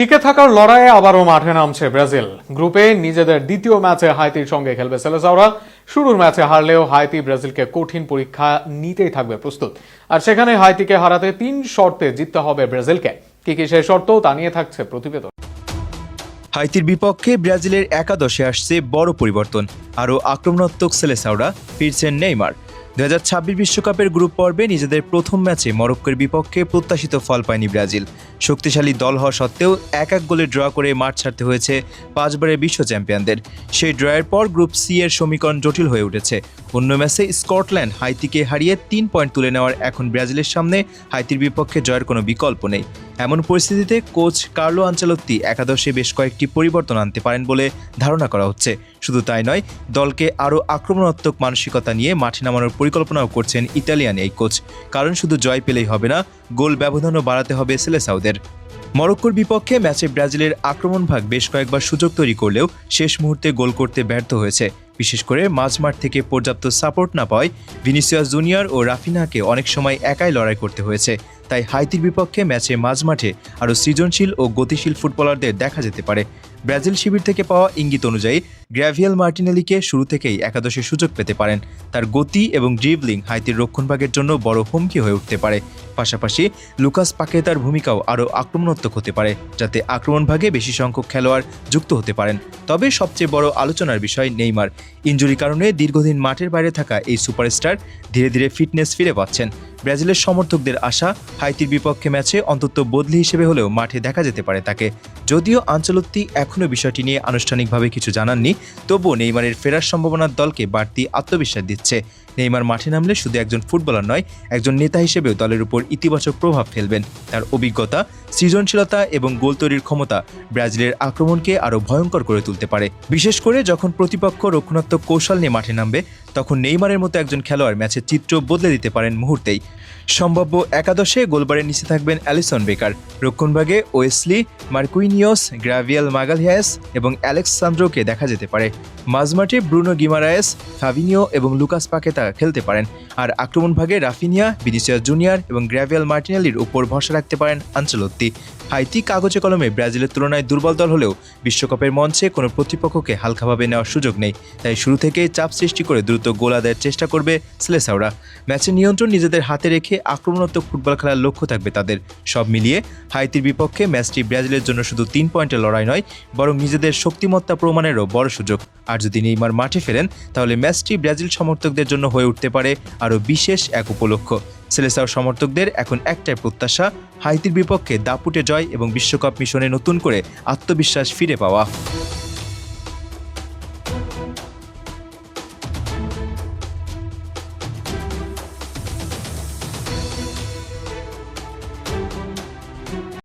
টিকে থাকার লড়াইয়ে আবারও মাঠে নামছে ব্রাজিল। গ্রুপে নিজেদের দ্বিতীয় ম্যাচে হাইতির সঙ্গে খেলবে সেলেসাওরা। শুরুর ম্যাচে হারলেও হাইতি ব্রাজিলকে কঠিন পরীক্ষা নিতেই থাকবে প্রস্তুত। আর সেখানে হাইতিকে হারাতে 3 শর্তে জিততে হবে ব্রাজিলকে। কি কি সেই শর্ত তা নিয়ে থাকছে প্রতিবেদন। হাইতির বিপক্ষে ব্রাজিলের একাদশে আসছে বড় পরিবর্তন। আরও আক্রমণাত্মক সেলেসাওরা, ফিরছেন নেইমার। 2026 বিশ্বকাপের গ্রুপ পর্বে নিজেদের প্রথম ম্যাচে মরক্কোর বিপক্ষে প্রত্যাশিত ফল পায়নি ব্রাজিল। শক্তিশালী দল হওয়া সত্ত্বেও 1-1 গোলে ড্র করে মাঠ ছাড়তে হয়েছে 5 বারের বিশ্ব চ্যাম্পিয়নদের। সেই ড্রয়ের পর গ্রুপ সি এর সমীকরণ জটিল হয়ে উঠেছে। অন্য ম্যাচে স্কটল্যান্ড হাইতিকে হারিয়ে 3 পয়েন্ট তুলে নেওয়ার এখন ব্রাজিলের সামনে হাইতির বিপক্ষে জয়ের কোনো বিকল্প নেই। এমন পরিস্থিতিতে কোচ কার্লো আনচেলত্তি একাদশে বেশ কয়েকটি পরিবর্তন আনতে পারেন বলে ধারণা করা হচ্ছে। শুধু তাই নয়, দলকে আরও আক্রমণাত্মক মানসিকতা নিয়ে মাঠে নামানোর পরিকল্পনাও করছেন ইতালিয়ান এই কোচ। কারণ শুধু জয় পেলেই হবে না, গোল ব্যবধানও বাড়াতে হবে সেলেসাওদের। মরক্কোর বিপক্ষে ম্যাচে ব্রাজিলের আক্রমণভাগ বেশ কয়েকবার সুযোগ তৈরি করলেও শেষ মুহূর্তে গোল করতে ব্যর্থ হয়েছে। বিশেষ করে মাঝমাঠ থেকে পর্যাপ্ত সাপোর্ট না পাওয়ায় ভিনিসিয়াস জুনিয়র ও রাফিনাকে অনেক সময় একাই লড়াই করতে হয়েছে। তাই হাইতির বিপক্ষে ম্যাচে মাঝমাঠে আরও সৃজনশীল ও গতিশীল ফুটবলারদের দেখা যেতে পারে। ব্রাজিল শিবির থেকে পাওয়া ইঙ্গিত অনুযায়ী গ্র্যাভিয়েল মার্টিনেলিকে শুরু থেকেই একাদশে সুযোগ পেতে পারেন। তার গতি এবং ড্রিবলিং হাইতির রক্ষণভাগের জন্য বড় হুমকি হয়ে উঠতে পারে। পাশাপাশি লুকাস পাকেতার ভূমিকাও আরও আক্রমণাত্মক হতে পারে, যাতে আক্রমণভাগে বেশি সংখ্যক খেলোয়াড় যুক্ত হতে পারেন। তবে সবচেয়ে বড় আলোচনার বিষয় নেইমার। ইনজুরির কারণে দীর্ঘদিন মাঠের বাইরে থাকা এই সুপারস্টার ধীরে ধীরে ফিটনেস ফিরে পাচ্ছেন। ব্রাজিলের সমর্থকদের আশা, হাইতির বিপক্ষে ম্যাচে অন্তত বদলি হিসেবে হলেও মাঠে দেখা যেতে পারে তাকে। যদিও আনচেলত্তি এখনও বিষয়টি নিয়ে আনুষ্ঠানিকভাবে কিছু জানাননি, তবুও নেইমারের ফেরার সম্ভাবনার দলকে বাড়তি আত্মবিশ্বাস দিচ্ছে। নেইমার মাঠে নামলে শুধু একজন ফুটবলার নয়, একজন নেতা হিসেবেও দলের উপর ইতিবাচক প্রভাব ফেলবেন। তার অভিজ্ঞতা, সৃজনশীলতা এবং গোল তৈরির ক্ষমতা ব্রাজিলের আক্রমণকে আরও ভয়ঙ্কর করে তুলতে পারে। বিশেষ করে যখন প্রতিপক্ষ রক্ষণাত্মক কৌশল নিয়ে মাঠে নামবে, তখন নেইমারের মতো একজন খেলোয়াড় ম্যাচের চিত্র বদলে দিতে পারেন মুহূর্তেই। সম্ভাব্য একাদশে গোলবারের নিচে থাকবেন অ্যালিসন বেকার। রক্ষণভাগে ওয়েসলি, মার্কুইনিয়স, গ্রাভিয়েল মাগালহিয়াস এবং অ্যালেক্স সান্দ্রোকে দেখা যেতে পারে। মাঝমাঠে ব্রুনো গিমারায়েস, ফাভিনিও এবং লুকাস পাকেতা খেলতে পারেন। আর আক্রমণভাগে রাফিনিয়া, ভিনিসিয়াস জুনিয়র এবং গ্র্যাভিয়েল মার্টিনেলির উপর ভরসা রাখতে পারেন আনচেলত্তি। হাইতি কাগজে কলমে ব্রাজিলের তুলনায় দুর্বল দল হলেও বিশ্বকাপের মঞ্চে কোনো প্রতিপক্ষকে হালকাভাবে নেওয়ার সুযোগ নেই। তাই শুরু থেকেই চাপ সৃষ্টি করে দ্রুত গোল আদায়ের চেষ্টা করবে সেলেসাওরা। ম্যাচের নিয়ন্ত্রণ নিজেদের হাতে রেখে আক্রমণাত্মক ফুটবল খেলার লক্ষ্য থাকবে তাদের। সব মিলিয়ে হাইতির বিপক্ষে ম্যাচটি ব্রাজিলের জন্য শুধু 3 পয়েন্টের লড়াই নয়, বরং নিজেদের শক্তিমত্তা প্রমাণেরও বড় সুযোগ। আর যদি নেইমার মাঠে ফেরেন, তাহলে ম্যাচটি ব্রাজিল সমর্থকদের জন্য হয়ে উঠতে পারে আরও বিশেষ এক উপলক্ষ। সেলেসাও সমর্থকদের এখন একটাই প্রত্যাশা, হাইতির বিপক্ষে দাপুটে জয় এবং বিশ্বকাপ মিশনে নতুন করে আত্মবিশ্বাস ফিরে পাওয়া।